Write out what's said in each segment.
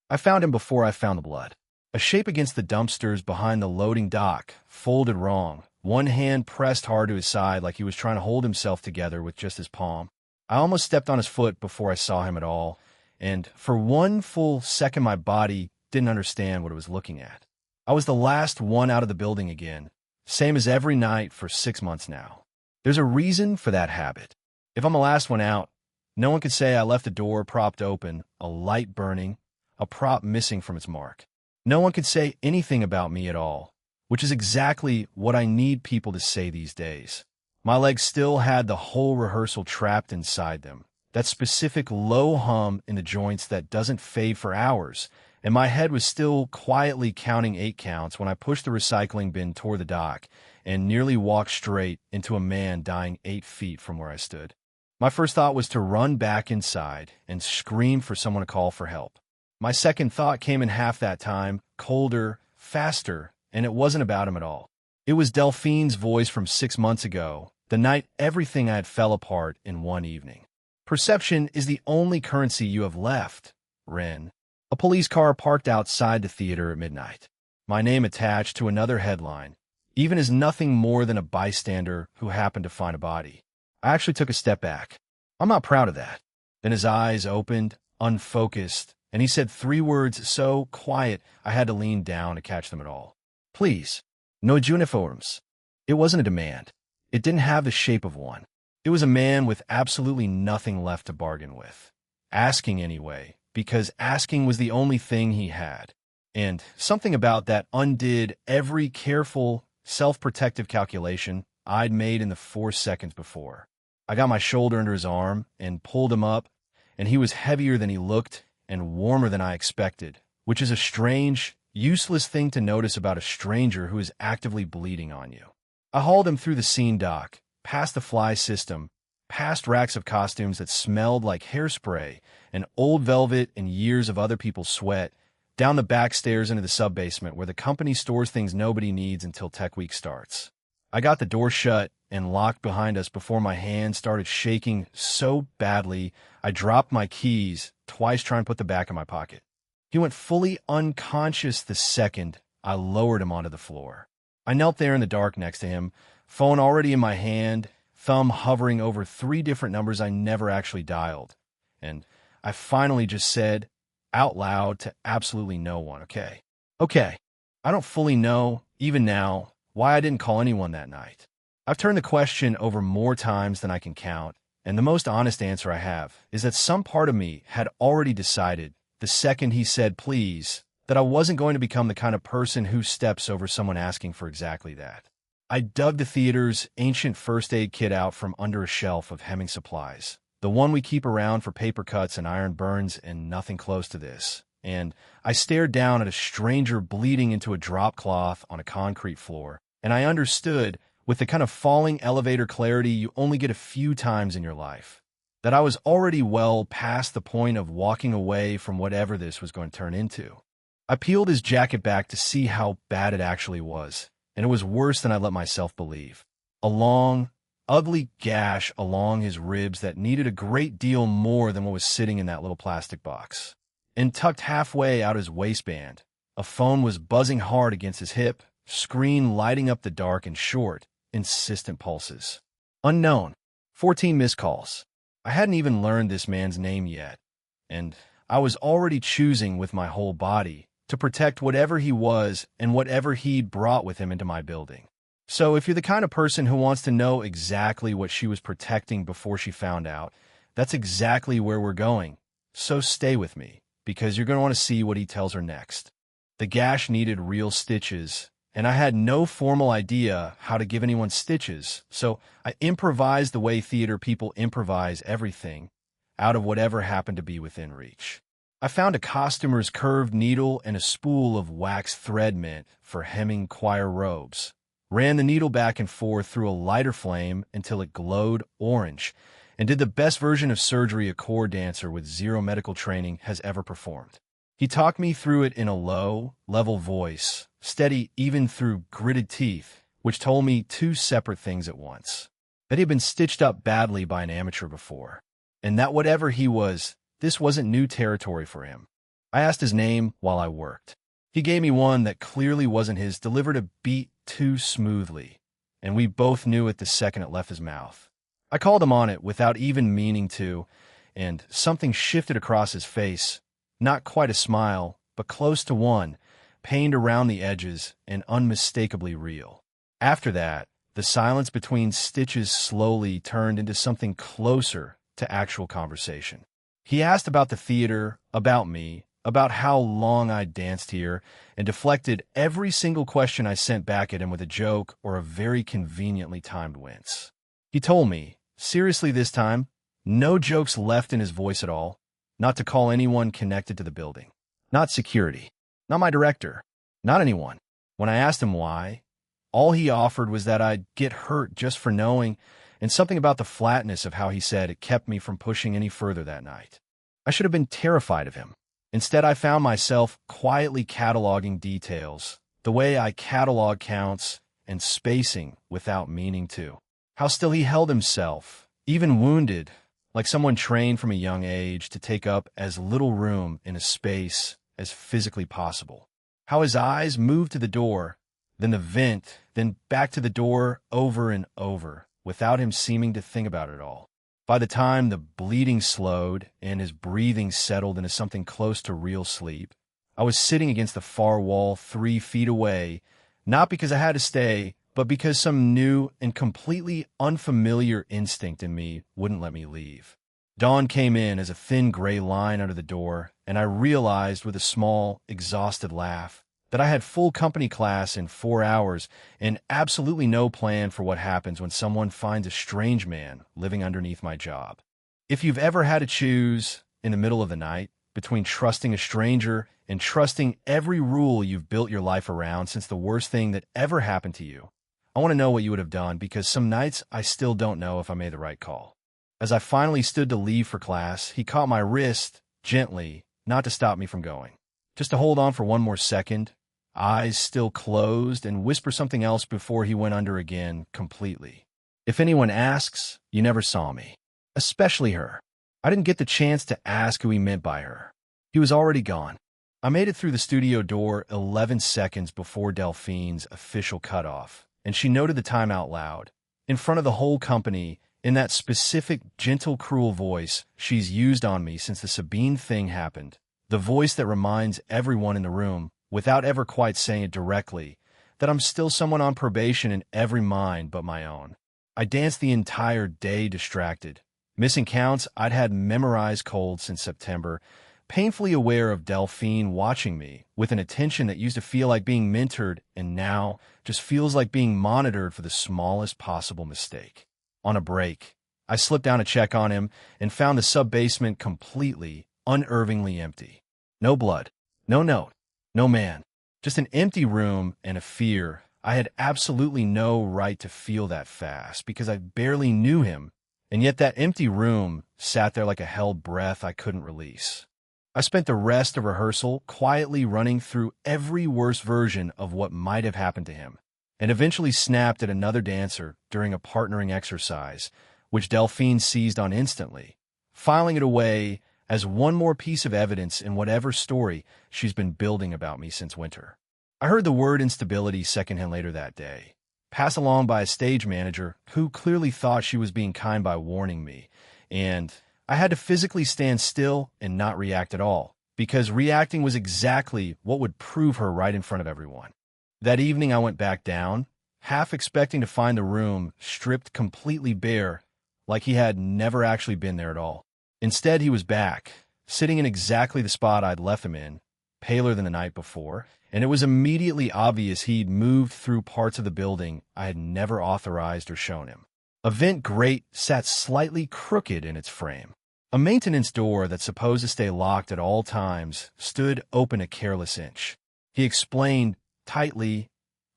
I found him before I found the blood. A shape against the dumpsters behind the loading dock, folded wrong, one hand pressed hard to his side like he was trying to hold himself together with just his palm. I almost stepped on his foot before I saw him at all, and for one full second my body didn't understand what it was looking at. I was the last one out of the building again, same as every night for 6 months now. There's a reason for that habit. If I'm the last one out, no one could say I left a door propped open, a light burning, a prop missing from its mark. No one could say anything about me at all, which is exactly what I need people to say these days. My legs still had the whole rehearsal trapped inside them, that specific low hum in the joints that doesn't fade for hours, and my head was still quietly counting 8 counts when I pushed the recycling bin toward the dock and nearly walked straight into a man dying 8 feet from where I stood. My first thought was to run back inside and scream for someone to call for help. My second thought came in half that time, colder, faster, and it wasn't about him at all. It was Delphine's voice from 6 months ago, the night everything I had fell apart in one evening. Perception is the only currency you have left, Ren. A police car parked outside the theater at midnight. My name attached to another headline, even as nothing more than a bystander who happened to find a body. I actually took a step back. I'm not proud of that. Then his eyes opened, unfocused, and he said 3 words so quiet I had to lean down to catch them at all. Please, no uniforms. It wasn't a demand. It didn't have the shape of one. It was a man with absolutely nothing left to bargain with. Asking anyway, because asking was the only thing he had. And something about that undid every careful, self-protective calculation I'd made in the 4 seconds before. I got my shoulder under his arm and pulled him up, and he was heavier than he looked and warmer than I expected, which is a strange, useless thing to notice about a stranger who is actively bleeding on you. I hauled him through the scene dock, past the fly system, past racks of costumes that smelled like hairspray and old velvet and years of other people's sweat, down the back stairs into the sub-basement where the company stores things nobody needs until Tech Week starts. I got the door shut and locked behind us before my hand started shaking so badly I dropped my keys, twice trying to put them back in my pocket. He went fully unconscious the second I lowered him onto the floor. I knelt there in the dark next to him, phone already in my hand, thumb hovering over 3 different numbers I never actually dialed. And I finally just said, out loud to absolutely no one, okay? Okay, I don't fully know, even now, why I didn't call anyone that night. I've turned the question over more times than I can count, and the most honest answer I have is that some part of me had already decided, the second he said please, that I wasn't going to become the kind of person who steps over someone asking for exactly that. I dug the theater's ancient first aid kit out from under a shelf of hemming supplies, the one we keep around for paper cuts and iron burns and nothing close to this, and I stared down at a stranger bleeding into a drop cloth on a concrete floor, and I understood, with the kind of falling elevator clarity you only get a few times in your life, that I was already well past the point of walking away from whatever this was going to turn into. I peeled his jacket back to see how bad it actually was, and it was worse than I let myself believe. A long, ugly gash along his ribs that needed a great deal more than what was sitting in that little plastic box. And tucked halfway out his waistband, a phone was buzzing hard against his hip, screen lighting up the dark in short, insistent pulses. Unknown. 14 missed calls. I hadn't even learned this man's name yet, and I was already choosing with my whole body to protect whatever he was and whatever he'd brought with him into my building. So if you're the kind of person who wants to know exactly what she was protecting before she found out, that's exactly where we're going. So stay with me, because you're going to want to see what he tells her next. The gash needed real stitches, and I had no formal idea how to give anyone stitches, so I improvised the way theater people improvise everything, out of whatever happened to be within reach. I found a costumer's curved needle and a spool of wax thread meant for hemming choir robes, ran the needle back and forth through a lighter flame until it glowed orange, and did the best version of surgery a core dancer with 0 medical training has ever performed. He talked me through it in a low, level voice, steady even through gritted teeth, which told me 2 separate things at once. That he had been stitched up badly by an amateur before, and that whatever he was, this wasn't new territory for him. I asked his name while I worked. He gave me one that clearly wasn't his, delivered a beat too smoothly, and we both knew it the second it left his mouth. I called him on it without even meaning to, and something shifted across his face. Not quite a smile, but close to one, pained around the edges and unmistakably real. After that, the silence between stitches slowly turned into something closer to actual conversation. He asked about the theater, about me, about how long I'd danced here, and deflected every single question I sent back at him with a joke or a very conveniently timed wince. He told me, seriously this time, no jokes left in his voice at all, not to call anyone connected to the building. Not security. Not my director. Not anyone. When I asked him why, all he offered was that I'd get hurt just for knowing, and something about the flatness of how he said it kept me from pushing any further that night. I should have been terrified of him. Instead, I found myself quietly cataloging details, the way I catalog counts and spacing without meaning to. How still he held himself, even wounded, like someone trained from a young age to take up as little room in a space as physically possible. How his eyes moved to the door, then the vent, then back to the door over and over, without him seeming to think about it at all. By the time the bleeding slowed and his breathing settled into something close to real sleep, I was sitting against the far wall 3 feet away, not because I had to stay, but because some new and completely unfamiliar instinct in me wouldn't let me leave. Dawn came in as a thin gray line under the door, and I realized with a small, exhausted laugh that I had full company class in 4 hours and absolutely no plan for what happens when someone finds a strange man living underneath my job. If you've ever had to choose, in the middle of the night, between trusting a stranger and trusting every rule you've built your life around since the worst thing that ever happened to you, I want to know what you would have done, because some nights I still don't know if I made the right call. As I finally stood to leave for class, he caught my wrist, gently, not to stop me from going. Just to hold on for one more second, eyes still closed, and whisper something else before he went under again, completely. If anyone asks, you never saw me. Especially her. I didn't get the chance to ask who he meant by her. He was already gone. I made it through the studio door 11 seconds before Delphine's official cutoff, and she noted the time out loud, in front of the whole company, in that specific, gentle, cruel voice she's used on me since the Sabine thing happened, the voice that reminds everyone in the room, without ever quite saying it directly, that I'm still someone on probation in every mind but my own. I danced the entire day distracted. Missing counts, I'd had memorized cold since September, painfully aware of Delphine watching me with an attention that used to feel like being mentored and now just feels like being monitored for the smallest possible mistake. On a break, I slipped down to check on him and found the sub-basement completely, unervingly empty. No blood, no note, no man. Just an empty room and a fear. I had absolutely no right to feel that fast because I barely knew him, and yet that empty room sat there like a held breath I couldn't release. I spent the rest of rehearsal quietly running through every worst version of what might have happened to him, and eventually snapped at another dancer during a partnering exercise, which Delphine seized on instantly, filing it away as one more piece of evidence in whatever story she's been building about me since winter. I heard the word instability secondhand later that day, passed along by a stage manager who clearly thought she was being kind by warning me, and I had to physically stand still and not react at all, because reacting was exactly what would prove her right in front of everyone. That evening I went back down, half expecting to find the room stripped completely bare, like he had never actually been there at all. Instead, he was back, sitting in exactly the spot I'd left him in, paler than the night before, and it was immediately obvious he'd moved through parts of the building I had never authorized or shown him. A vent grate sat slightly crooked in its frame. A maintenance door that's supposed to stay locked at all times stood open a careless inch. He explained tightly,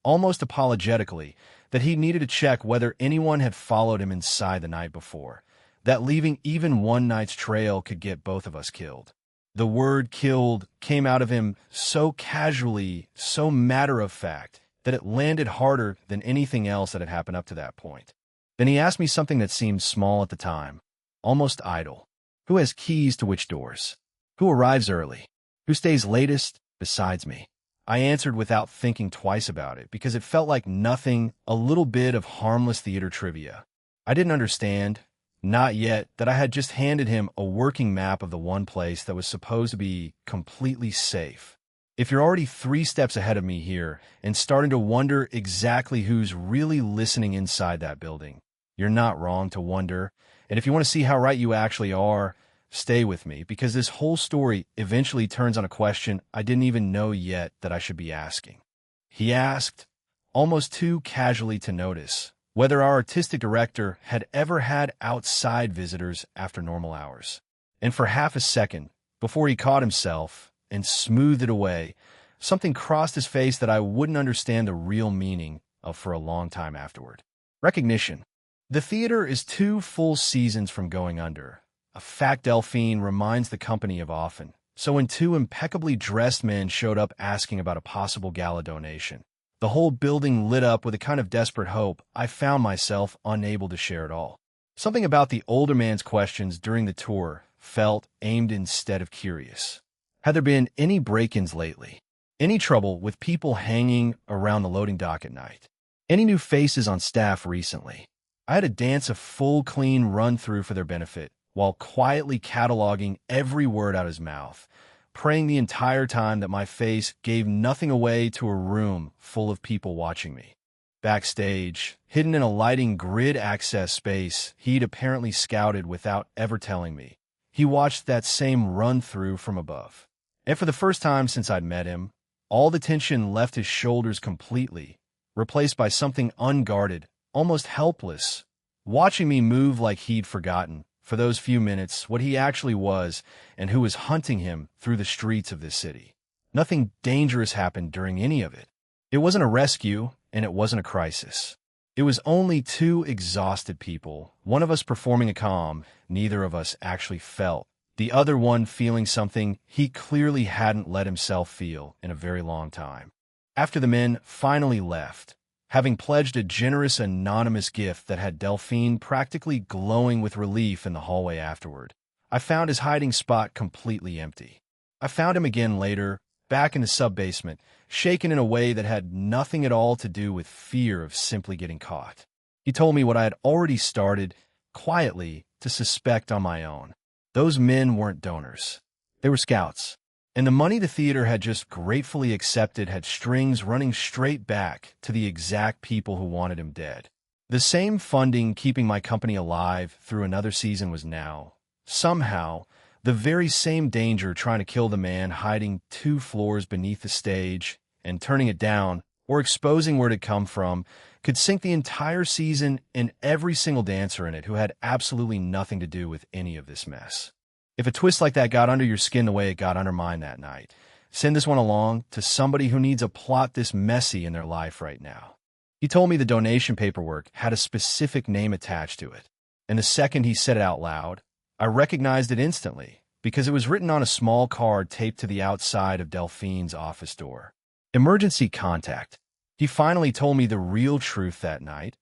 almost apologetically, that he needed to check whether anyone had followed him inside the night before, that leaving even one night's trail could get both of us killed. The word killed came out of him so casually, so matter-of-fact, that it landed harder than anything else that had happened up to that point. Then he asked me something that seemed small at the time, almost idle. Who has keys to which doors? Who arrives early? Who stays latest besides me? I answered without thinking twice about it because it felt like nothing, a little bit of harmless theater trivia. I didn't understand, not yet, that I had just handed him a working map of the one place that was supposed to be completely safe. If you're already 3 steps ahead of me here and starting to wonder exactly who's really listening inside that building, you're not wrong to wonder. And if you want to see how right you actually are, stay with me, because this whole story eventually turns on a question I didn't even know yet that I should be asking. He asked, almost too casually to notice, whether our artistic director had ever had outside visitors after normal hours. And for half a second, before he caught himself and smoothed it away, something crossed his face that I wouldn't understand the real meaning of for a long time afterward. Recognition. The theater is 2 full seasons from going under. A fact Delphine reminds the company of often. So when 2 impeccably dressed men showed up asking about a possible gala donation, the whole building lit up with a kind of desperate hope. I found myself unable to share it all. Something about the older man's questions during the tour felt aimed instead of curious. Had there been any break-ins lately? Any trouble with people hanging around the loading dock at night? Any new faces on staff recently? I had to dance a full, clean run-through for their benefit, while quietly cataloging every word out of his mouth, praying the entire time that my face gave nothing away to a room full of people watching me. Backstage, hidden in a lighting grid access space he'd apparently scouted without ever telling me, he watched that same run-through from above. And for the first time since I'd met him, all the tension left his shoulders completely, replaced by something unguarded, almost helpless, watching me move like he'd forgotten, for those few minutes, what he actually was and who was hunting him through the streets of this city. Nothing dangerous happened during any of it. It wasn't a rescue, and it wasn't a crisis. It was only 2 exhausted people, one of us performing a calm neither of us actually felt, the other one feeling something he clearly hadn't let himself feel in a very long time. After the men finally left, having pledged a generous anonymous gift that had Delphine practically glowing with relief in the hallway afterward, I found his hiding spot completely empty. I found him again later, back in the sub-basement, shaken in a way that had nothing at all to do with fear of simply getting caught. He told me what I had already started, quietly, to suspect on my own. Those men weren't donors. They were scouts. And the money the theater had just gratefully accepted had strings running straight back to the exact people who wanted him dead. The same funding keeping my company alive through another season was now, somehow, the very same danger trying to kill the man hiding 2 floors beneath the stage and turning it down or exposing where it had come from could sink the entire season and every single dancer in it who had absolutely nothing to do with any of this mess. If a twist like that got under your skin the way it got under mine that night, send this one along to somebody who needs a plot this messy in their life right now. He told me the donation paperwork had a specific name attached to it, and the second he said it out loud, I recognized it instantly because it was written on a small card taped to the outside of Delphine's office door. Emergency contact. He finally told me the real truth that night,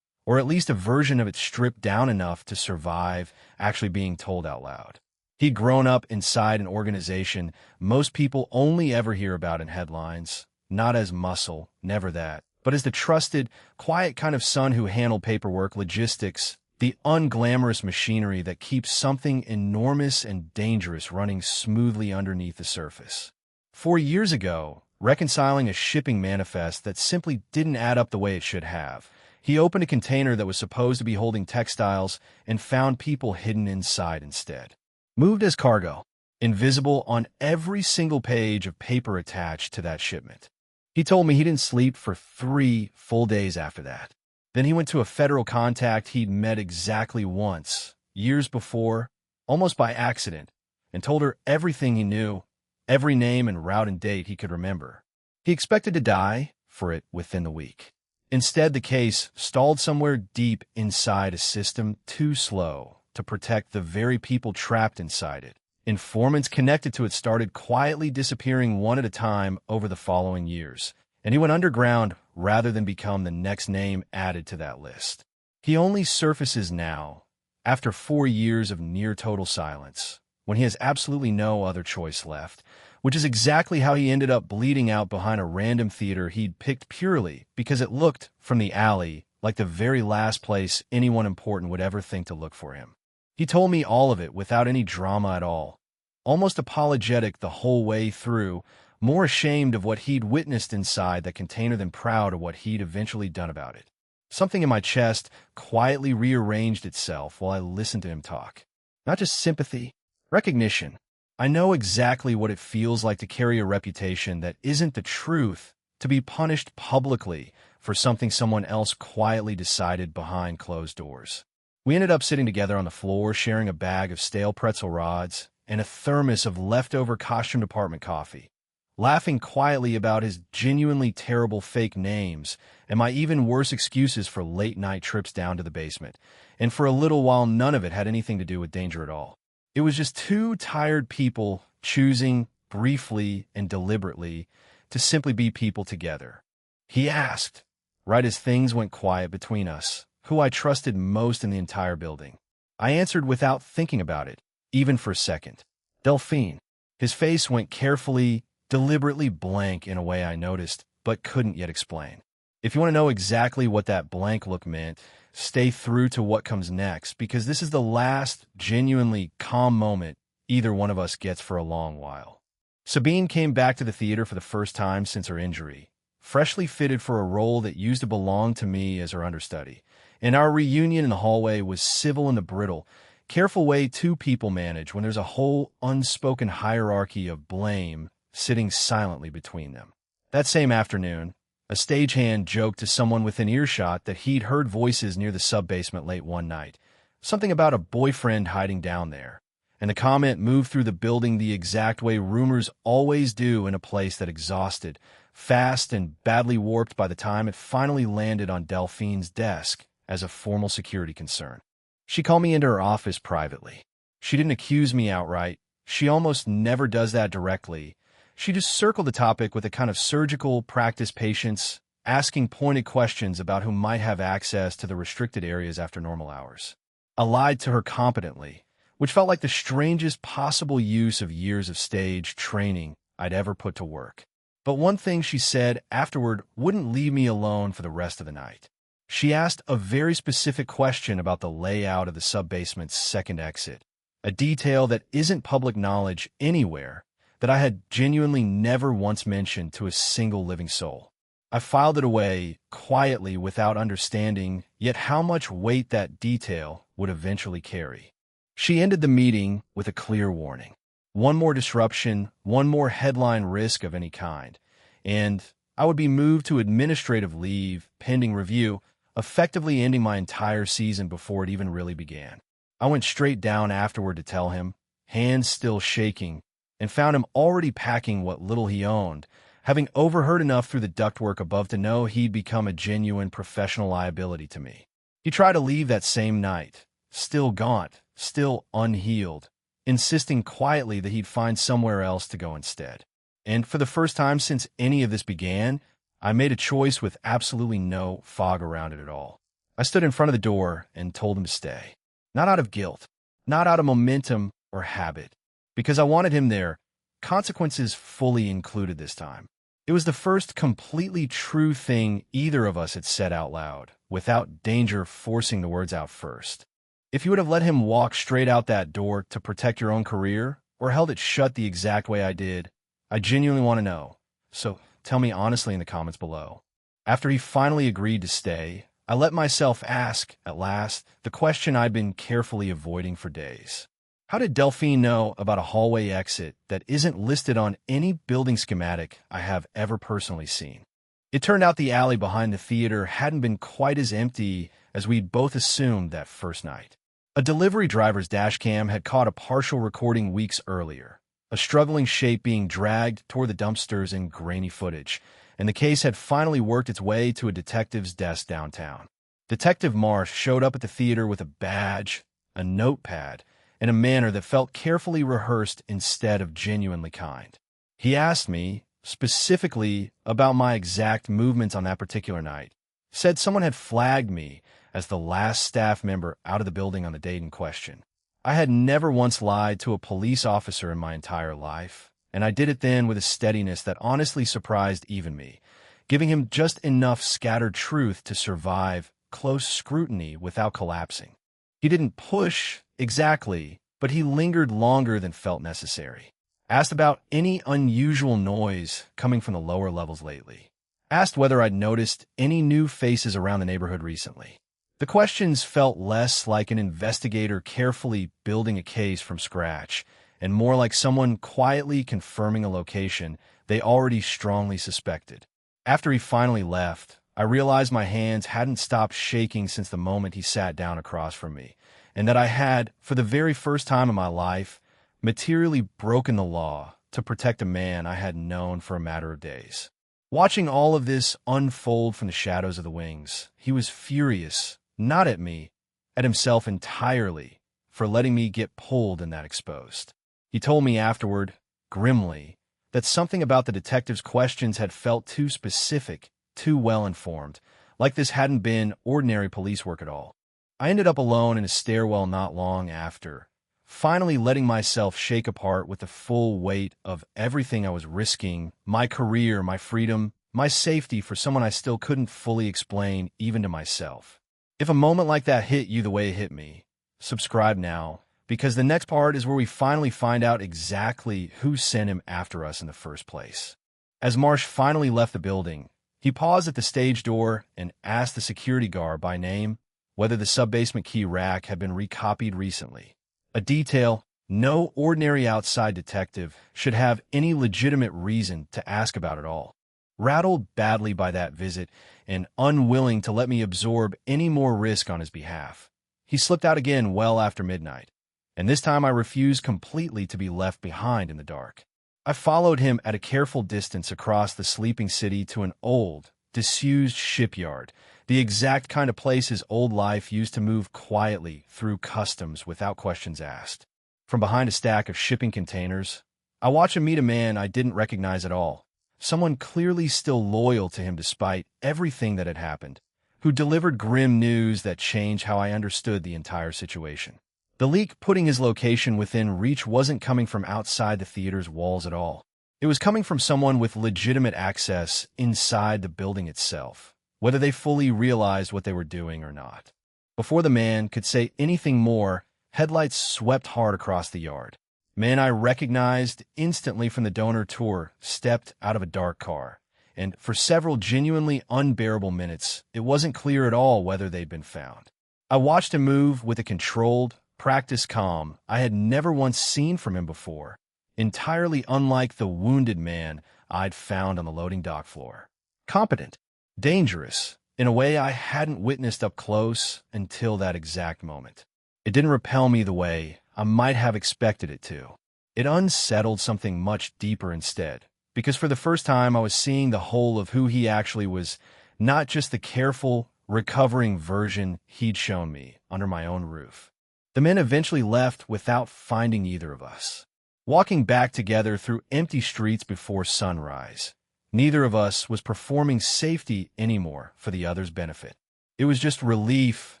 or at least a version of it stripped down enough to survive actually being told out loud. He'd grown up inside an organization most people only ever hear about in headlines, not as muscle, never that, but as the trusted, quiet kind of son who handled paperwork, logistics, the unglamorous machinery that keeps something enormous and dangerous running smoothly underneath the surface. 4 years ago, reconciling a shipping manifest that simply didn't add up the way it should have, he opened a container that was supposed to be holding textiles and found people hidden inside instead. Moved as cargo, invisible on every single page of paper attached to that shipment. He told me he didn't sleep for 3 full days after that. Then he went to a federal contact he'd met exactly once, years before, almost by accident, and told her everything he knew, every name and route and date he could remember. He expected to die for it within the week. Instead, the case stalled somewhere deep inside a system too slow to protect the very people trapped inside it. Informants connected to it started quietly disappearing one at a time over the following years, and he went underground rather than become the next name added to that list. He only surfaces now, after 4 years of near total silence, when he has absolutely no other choice left, which is exactly how he ended up bleeding out behind a random theater he'd picked purely because it looked, from the alley, like the very last place anyone important would ever think to look for him. He told me all of it without any drama at all, almost apologetic the whole way through, more ashamed of what he'd witnessed inside that container than proud of what he'd eventually done about it. Something in my chest quietly rearranged itself while I listened to him talk. Not just sympathy, recognition. I know exactly what it feels like to carry a reputation that isn't the truth, to be punished publicly for something someone else quietly decided behind closed doors. We ended up sitting together on the floor, sharing a bag of stale pretzel rods and a thermos of leftover costume department coffee, laughing quietly about his genuinely terrible fake names and my even worse excuses for late-night trips down to the basement, and for a little while none of it had anything to do with danger at all. It was just two tired people choosing, briefly and deliberately, to simply be people together. He asked, right as things went quiet between us, who I trusted most in the entire building. I answered without thinking about it, even for a second. Delphine. His face went carefully, deliberately blank in a way I noticed, but couldn't yet explain. If you want to know exactly what that blank look meant, stay through to what comes next, because this is the last genuinely calm moment either one of us gets for a long while. Sabine came back to the theater for the first time since her injury, freshly fitted for a role that used to belong to me as her understudy, and our reunion in the hallway was civil and the brittle, careful way two people manage when there's a whole unspoken hierarchy of blame sitting silently between them. That same afternoon, a stagehand joked to someone within earshot that he'd heard voices near the sub-basement late one night, something about a boyfriend hiding down there, and the comment moved through the building the exact way rumors always do in a place that exhausted, fast and badly warped by the time it finally landed on Delphine's desk as a formal security concern. She called me into her office privately. She didn't accuse me outright. She almost never does that directly. She just circled the topic with a kind of surgical practice patience, asking pointed questions about who might have access to the restricted areas after normal hours. I lied to her competently, which felt like the strangest possible use of years of stage training I'd ever put to work. But one thing she said afterward wouldn't leave me alone for the rest of the night. She asked a very specific question about the layout of the sub-basement's second exit, a detail that isn't public knowledge anywhere, that I had genuinely never once mentioned to a single living soul. I filed it away quietly without understanding yet how much weight that detail would eventually carry. She ended the meeting with a clear warning. One more disruption, one more headline risk of any kind, and I would be moved to administrative leave pending review, effectively ending my entire season before it even really began. I went straight down afterward to tell him, hands still shaking, and found him already packing what little he owned, having overheard enough through the ductwork above to know he'd become a genuine professional liability to me. He tried to leave that same night, still gaunt, still unhealed, insisting quietly that he'd find somewhere else to go instead. And for the first time since any of this began, I made a choice with absolutely no fog around it at all. I stood in front of the door and told him to stay. Not out of guilt, not out of momentum or habit, because I wanted him there, consequences fully included this time. It was the first completely true thing either of us had said out loud, without danger forcing the words out first. If you would have let him walk straight out that door to protect your own career, or held it shut the exact way I did, I genuinely want to know. So tell me honestly in the comments below. After he finally agreed to stay, I let myself ask, at last, the question I'd been carefully avoiding for days. How did Delphine know about a hallway exit that isn't listed on any building schematic I have ever personally seen? It turned out the alley behind the theater hadn't been quite as empty as we'd both assumed that first night. A delivery driver's dashcam had caught a partial recording weeks earlier, a struggling shape being dragged toward the dumpsters in grainy footage, and the case had finally worked its way to a detective's desk downtown. Detective Marsh showed up at the theater with a badge, a notepad, in a manner that felt carefully rehearsed instead of genuinely kind. He asked me, specifically, about my exact movements on that particular night, said someone had flagged me as the last staff member out of the building on the date in question. I had never once lied to a police officer in my entire life, and I did it then with a steadiness that honestly surprised even me, giving him just enough scattered truth to survive close scrutiny without collapsing. He didn't push exactly, but he lingered longer than felt necessary. Asked about any unusual noise coming from the lower levels lately. Asked whether I'd noticed any new faces around the neighborhood recently. The questions felt less like an investigator carefully building a case from scratch, and more like someone quietly confirming a location they already strongly suspected. After he finally left, I realized my hands hadn't stopped shaking since the moment he sat down across from me, and that I had, for the very first time in my life, materially broken the law to protect a man I had known for a matter of days. Watching all of this unfold from the shadows of the wings, he was furious, not at me, at himself entirely, for letting me get pulled in that exposed. He told me afterward, grimly, that something about the detective's questions had felt too specific, too well-informed, like this hadn't been ordinary police work at all. I ended up alone in a stairwell not long after, finally letting myself shake apart with the full weight of everything I was risking, my career, my freedom, my safety for someone I still couldn't fully explain even to myself. If a moment like that hit you the way it hit me, subscribe now, because the next part is where we finally find out exactly who sent him after us in the first place. As Marsh finally left the building, he paused at the stage door and asked the security guard by name whether the sub-basement key rack had been recopied recently. A detail no ordinary outside detective should have any legitimate reason to ask about at all. Rattled badly by that visit and unwilling to let me absorb any more risk on his behalf, he slipped out again well after midnight, and this time I refused completely to be left behind in the dark. I followed him at a careful distance across the sleeping city to an old, disused shipyard, the exact kind of place his old life used to move quietly through customs without questions asked. From behind a stack of shipping containers, I watched him meet a man I didn't recognize at all, someone clearly still loyal to him despite everything that had happened, who delivered grim news that changed how I understood the entire situation. The leak putting his location within reach wasn't coming from outside the theater's walls at all. It was coming from someone with legitimate access inside the building itself, whether they fully realized what they were doing or not. Before the man could say anything more, headlights swept hard across the yard. A man I recognized instantly from the donor tour stepped out of a dark car, and for several genuinely unbearable minutes, it wasn't clear at all whether they'd been found. I watched him move with a controlled, practiced calm I had never once seen from him before, entirely unlike the wounded man I'd found on the loading dock floor. Competent, dangerous, in a way I hadn't witnessed up close until that exact moment. It didn't repel me the way I might have expected it to. It unsettled something much deeper instead, because for the first time I was seeing the whole of who he actually was, not just the careful, recovering version he'd shown me under my own roof. The men eventually left without finding either of us. Walking back together through empty streets before sunrise, neither of us was performing safety anymore for the other's benefit. It was just relief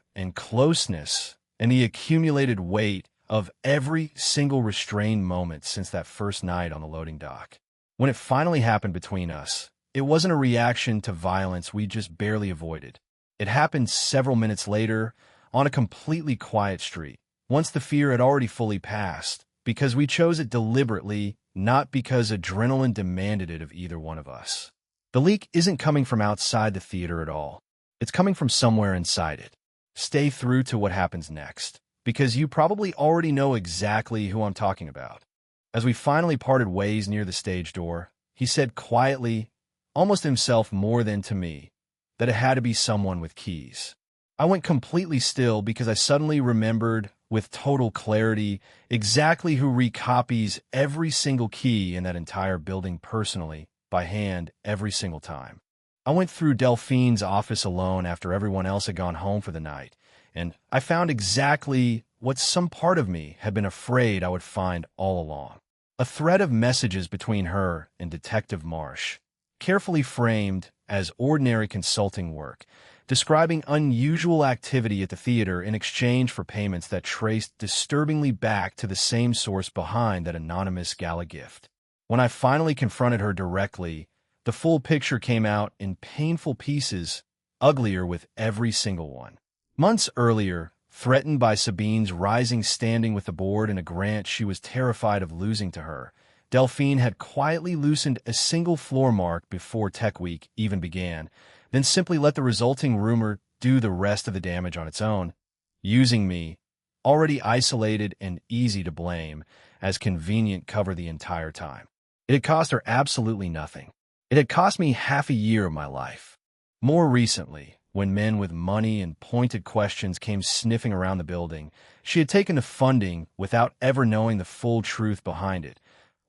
and closeness and the accumulated weight of every single restrained moment since that first night on the loading dock. When it finally happened between us, it wasn't a reaction to violence we just barely avoided. It happened several minutes later on a completely quiet street, once the fear had already fully passed, because we chose it deliberately, not because adrenaline demanded it of either one of us. The leak isn't coming from outside the theater at all. It's coming from somewhere inside it. Stay through to what happens next, because you probably already know exactly who I'm talking about. As we finally parted ways near the stage door, he said quietly, almost himself more than to me, that it had to be someone with keys. I went completely still because I suddenly remembered with total clarity exactly who recopies every single key in that entire building personally, by hand, every single time. I went through Delphine's office alone after everyone else had gone home for the night, and I found exactly what some part of me had been afraid I would find all along. A thread of messages between her and Detective Marsh, carefully framed as ordinary consulting work, describing unusual activity at the theater in exchange for payments that traced disturbingly back to the same source behind that anonymous gala gift. When I finally confronted her directly, the full picture came out in painful pieces, uglier with every single one. Months earlier, threatened by Sabine's rising standing with the board in a grant she was terrified of losing to her, Delphine had quietly loosened a single floor mark before Tech Week even began, then simply let the resulting rumor do the rest of the damage on its own, using me, already isolated and easy to blame, as convenient cover the entire time. It had cost her absolutely nothing. It had cost me half a year of my life. More recently, when men with money and pointed questions came sniffing around the building, she had taken to funding without ever knowing the full truth behind it,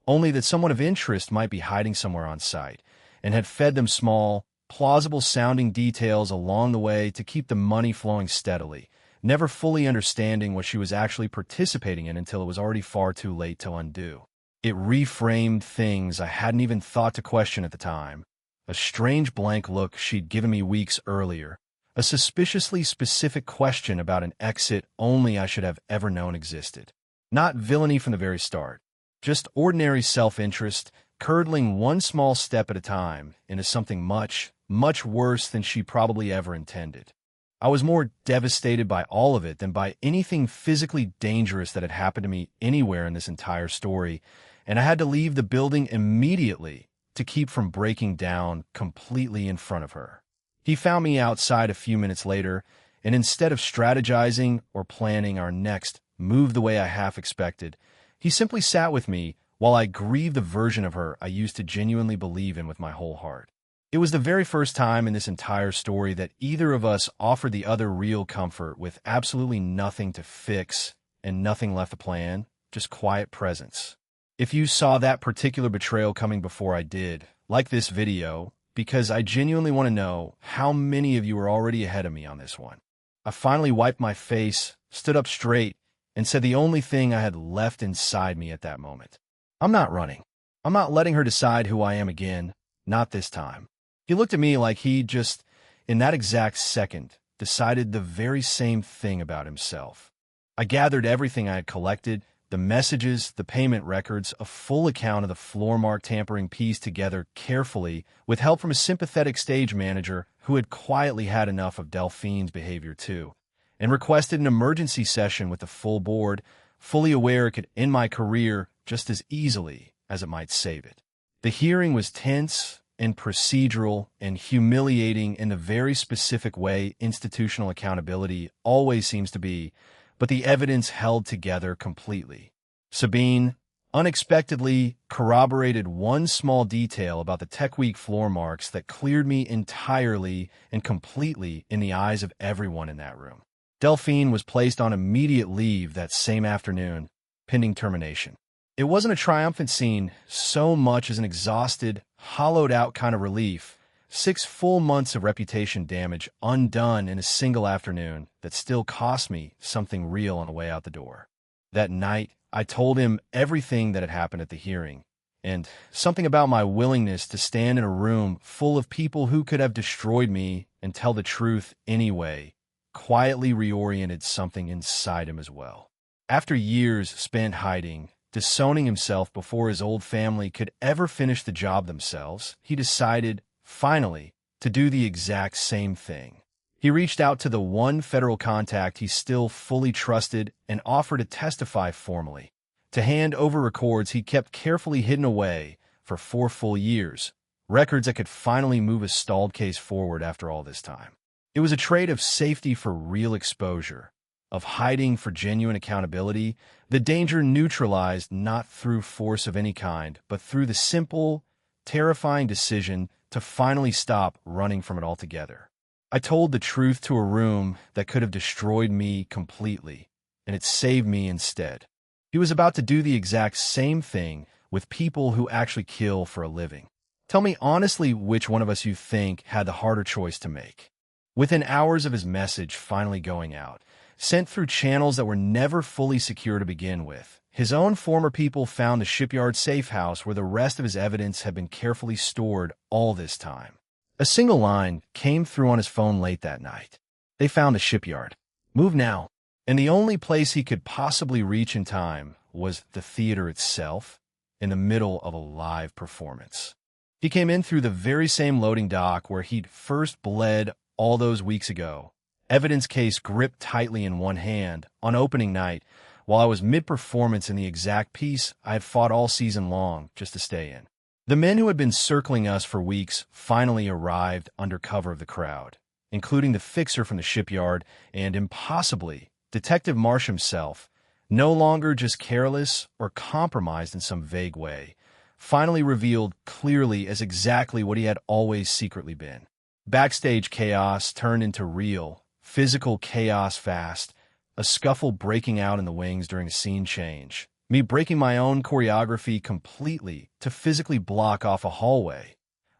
only that someone of interest might be hiding somewhere on site, and had fed them small, plausible-sounding details along the way to keep the money flowing steadily, never fully understanding what she was actually participating in until it was already far too late to undo. It reframed things I hadn't even thought to question at the time. A strange blank look she'd given me weeks earlier, a suspiciously specific question about an exit only I should have ever known existed. Not villainy from the very start, just ordinary self-interest, curdling one small step at a time into something much, much worse than she probably ever intended. I was more devastated by all of it than by anything physically dangerous that had happened to me anywhere in this entire story, and I had to leave the building immediately to keep from breaking down completely in front of her. He found me outside a few minutes later, and instead of strategizing or planning our next move the way I half expected, he simply sat with me while I grieved the version of her I used to genuinely believe in with my whole heart. It was the very first time in this entire story that either of us offered the other real comfort with absolutely nothing to fix and nothing left to plan, just quiet presence. If you saw that particular betrayal coming before I did, like this video, because I genuinely want to know how many of you are already ahead of me on this one. I finally wiped my face, stood up straight, and said the only thing I had left inside me at that moment. I'm not running. I'm not letting her decide who I am again, not this time. He looked at me like he just, in that exact second, decided the very same thing about himself. I gathered everything I had collected, the messages, the payment records, a full account of the floor mark tampering piece together carefully with help from a sympathetic stage manager who had quietly had enough of Delphine's behavior too, and requested an emergency session with the full board, fully aware it could end my career just as easily as it might save it. The hearing was tense and procedural and humiliating in the very specific way institutional accountability always seems to be, but the evidence held together completely. Sabine unexpectedly corroborated one small detail about the Tech Week floor marks that cleared me entirely and completely in the eyes of everyone in that room. Delphine was placed on immediate leave that same afternoon, pending termination. It wasn't a triumphant scene so much as an exhausted, hollowed-out kind of relief. 6 full months of reputation damage undone in a single afternoon that still cost me something real on the way out the door. That night, I told him everything that had happened at the hearing, and something about my willingness to stand in a room full of people who could have destroyed me and tell the truth anyway quietly reoriented something inside him as well. After years spent hiding, disowning himself before his old family could ever finish the job themselves, he decided, finally, to do the exact same thing. He reached out to the one federal contact he still fully trusted and offered to testify formally, to hand over records he kept carefully hidden away for 4 full years, records that could finally move a stalled case forward after all this time. It was a trade of safety for real exposure, of hiding for genuine accountability, the danger neutralized not through force of any kind, but through the simple, terrifying decision to finally stop running from it altogether. I told the truth to a room that could have destroyed me completely, and it saved me instead. He was about to do the exact same thing with people who actually kill for a living. Tell me honestly which one of us you think had the harder choice to make. Within hours of his message finally going out, sent through channels that were never fully secure to begin with, his own former people found the shipyard safe house where the rest of his evidence had been carefully stored all this time. A single line came through on his phone late that night. They found the shipyard. Move now. And the only place he could possibly reach in time was the theater itself. in the middle of a live performance. He came in through the very same loading dock where he'd first bled all those weeks ago, evidence case gripped tightly in one hand, on opening night, while I was mid-performance in the exact piece I had fought all season long just to stay in. The men who had been circling us for weeks finally arrived under cover of the crowd, including the fixer from the shipyard and, impossibly, Detective Marsh himself, no longer just careless or compromised in some vague way, finally revealed clearly as exactly what he had always secretly been. Backstage chaos turned into real, physical chaos fast, a scuffle breaking out in the wings during a scene change, me breaking my own choreography completely to physically block off a hallway,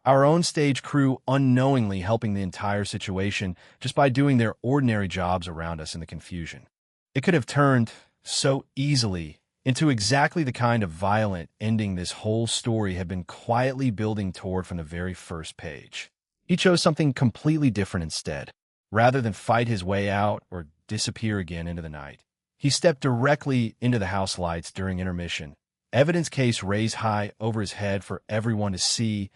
our own stage crew unknowingly helping the entire situation just by doing their ordinary jobs around us in the confusion. It could have turned so easily into exactly the kind of violent ending this whole story had been quietly building toward from the very first page. He chose something completely different instead. Rather than fight his way out or disappear again into the night, he stepped directly into the house lights during intermission, evidence case raised high over his head for everyone to see,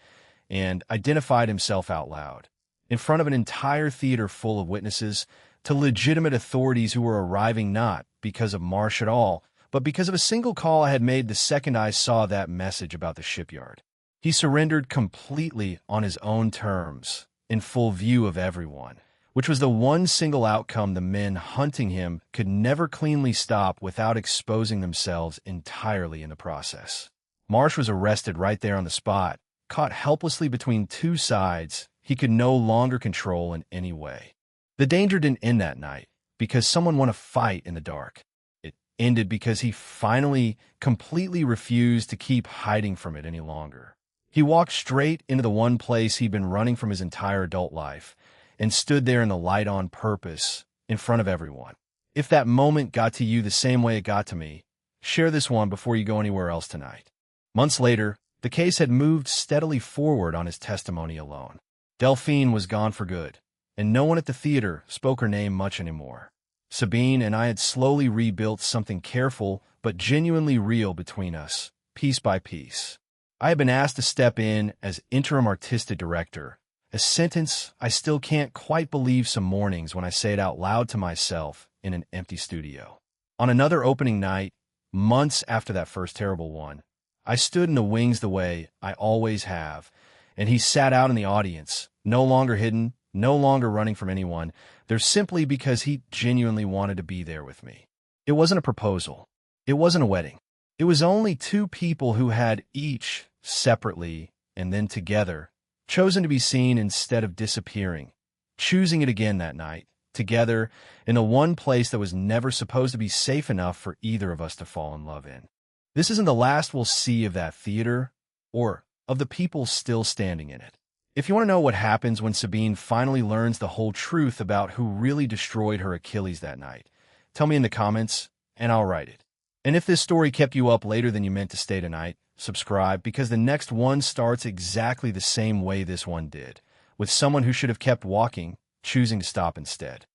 and identified himself out loud, in front of an entire theater full of witnesses, to legitimate authorities who were arriving not because of Marsh at all, but because of a single call I had made the second I saw that message about the shipyard. He surrendered completely on his own terms, in full view of everyone, which was the one single outcome the men hunting him could never cleanly stop without exposing themselves entirely in the process. Marsh was arrested right there on the spot, caught helplessly between two sides he could no longer control in any way. The danger didn't end that night because someone won a fight in the dark. It ended because he finally completely refused to keep hiding from it any longer. He walked straight into the one place he'd been running from his entire adult life, and stood there in the light on purpose, in front of everyone. If that moment got to you the same way it got to me, share this one before you go anywhere else tonight. Months later, the case had moved steadily forward on his testimony alone. Delphine was gone for good, and no one at the theater spoke her name much anymore. Sabine and I had slowly rebuilt something careful but genuinely real between us, piece by piece. I had been asked to step in as interim artistic director, a sentence I still can't quite believe some mornings when I say it out loud to myself in an empty studio. On another opening night, months after that first terrible one, I stood in the wings the way I always have, and he sat out in the audience, no longer hidden, no longer running from anyone, there simply because he genuinely wanted to be there with me. It wasn't a proposal. It wasn't a wedding. It was only two people who had each, separately and then together, chosen to be seen instead of disappearing, choosing it again that night, together, in the one place that was never supposed to be safe enough for either of us to fall in love in. This isn't the last we'll see of that theater, or of the people still standing in it. If you want to know what happens when Sabine finally learns the whole truth about who really destroyed her Achilles that night, tell me in the comments, and I'll write it. And if this story kept you up later than you meant to stay tonight, subscribe, because the next one starts exactly the same way this one did, with someone who should have kept walking, choosing to stop instead.